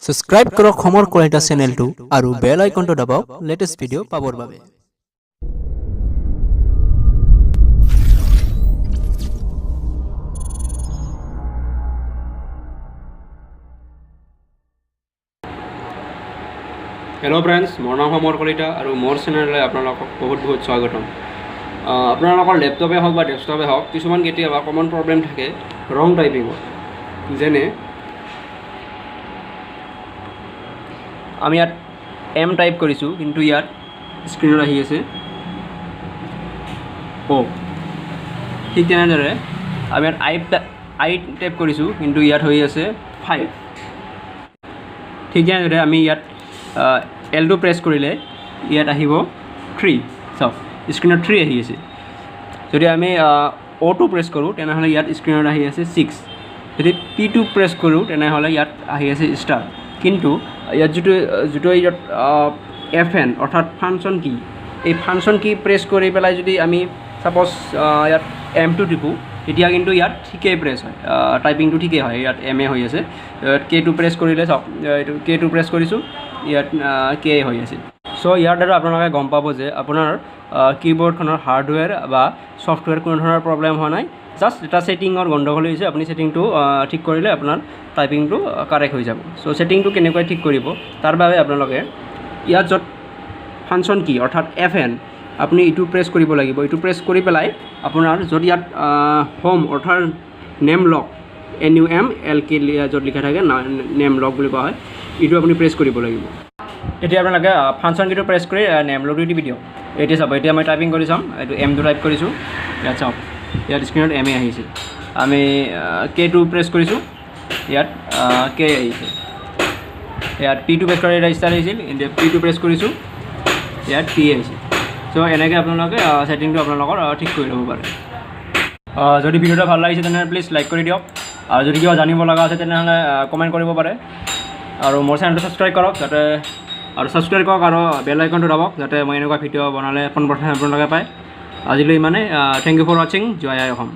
Subscribe কৰক সমৰ কলিতা চেনেলটো আৰু বেল আইকনটো দবাওক লেটেষ্ট ভিডিঅ' পাবৰ বাবে। হেল্ল' ফ্ৰেণ্ডছ, মোৰ নাম সমৰ কলিতা আৰু মোৰ চেনেললৈ আপোনালোকক বহুত বহুত স্বাগতম। আপোনালোকৰ লেপটপে হওক বা ডেস্কটপে হওক কিছুমান কেতিয়াবা কমন প্ৰব্লেম থাকে ৰং টাইপিঙত। যেনে আমি ইয়াত এম টাইপ কৰিছোঁ কিন্তু ইয়াত স্ক্ৰীণত আহি আছে অ'। ঠিক তেনেদৰে আমি ইয়াত আই টাইপ কৰিছোঁ কিন্তু ইয়াত হৈ আছে 5। ঠিক তেনেদৰে আমি ইয়াত এলটো প্ৰেছ কৰিলে ইয়াত আহিব 3। চাওক স্ক্ৰীণত 3 আহি আছে। যদি আমি অ'টো প্ৰেছ কৰোঁ তেনেহ'লে ইয়াত স্ক্ৰীণত আহি আছে 6। যদি P2 প্ৰেছ কৰোঁ তেনেহ'লে ইয়াত আহি আছে ষ্টাৰ। কিন্তু ইয়াত যিটো ইয়াত FN অৰ্থাৎ ফাংচন কি, এই ফাংচন কি প্ৰেছ কৰি পেলাই যদি আমি ছাপ'জ ইয়াত M2 টিপোঁ তেতিয়া কিন্তু ইয়াত ঠিকেই প্ৰেছ হয়, টাইপিংটো ঠিকেই হয়। ইয়াত MA হৈ আছে। K2 প্ৰেছ কৰিলে চাওক এইটো K2 প্ৰেছ কৰিছোঁ, ইয়াত K হৈ আছে। চ' ইয়াৰ দ্বাৰা আপোনালোকে গম পাব যে আপোনাৰ কীবৰ্ডখনৰ হাৰ্ডৱেৰ বা ছফ্টৱেৰ কোনো ধৰণৰ প্ৰব্লেম হোৱা নাই, জাষ্ট এটা ছেটিঙৰ গণ্ডগোল হৈছে। আপুনি ছেটিংটো ঠিক কৰিলে আপোনাৰ টাইপিংটো কাৰেক্ট হৈ যাব। চ' ছেটিংটো কেনেকৈ ঠিক কৰিব তাৰ বাবে আপোনালোকে ইয়াত য'ত ফাংচন কি অৰ্থাৎ FN আপুনি ইটো প্ৰেছ কৰিব লাগিব। ইটো প্ৰেছ কৰি পেলাই আপোনাৰ য'ত ইয়াত হোম অৰ্থাৎ নেম লক NUMLK য'ত লিখা থাকে নেম লক বুলি কোৱা হয়, এইটো আপুনি প্ৰেছ কৰিব লাগিব। এতিয়া আপোনালোকে ফাংচন কিটো প্ৰেছ কৰি নেম লকটো টিপি দিয়ক। এতিয়া চাব, এতিয়া মই টাইপিং কৰি চাম। এইটো M2 টাইপ কৰিছোঁ, ইয়াত চাওক ইয়াত স্ক্ৰীণত MA আহিছে। আমি K2 প্ৰেছ কৰিছোঁ, ইয়াত K আহিছে। ইয়াত P2 প্ৰেছ কৰি এটা ষ্টাৰ আহিছিল, এতিয়া P2 প্ৰেছ কৰিছোঁ, ইয়াত P আহিছে। চ' এনেকৈ আপোনালোকে ছেটিংটো আপোনালোকৰ ঠিক কৰি ল'ব পাৰে। যদি ভিডিঅ'টো ভাল লাগিছে তেনেহ'লে প্লিজ লাইক কৰি দিয়ক, আৰু যদি কিবা জানিব লগা আছে তেনেহ'লে কমেণ্ট কৰিব পাৰে। আৰু মোৰ চেনেলটো ছাবস্ক্ৰাইব কৰক আৰু বেল আইকনটো দবাওক যাতে মই এনেকুৱা ভিডিঅ' বনালে পোনপ্ৰথমে আপোনালোকে পায়। আজিলৈ ইমানে। থেংক ইউ ফৰ ৱাচিং। জয় আই অসম।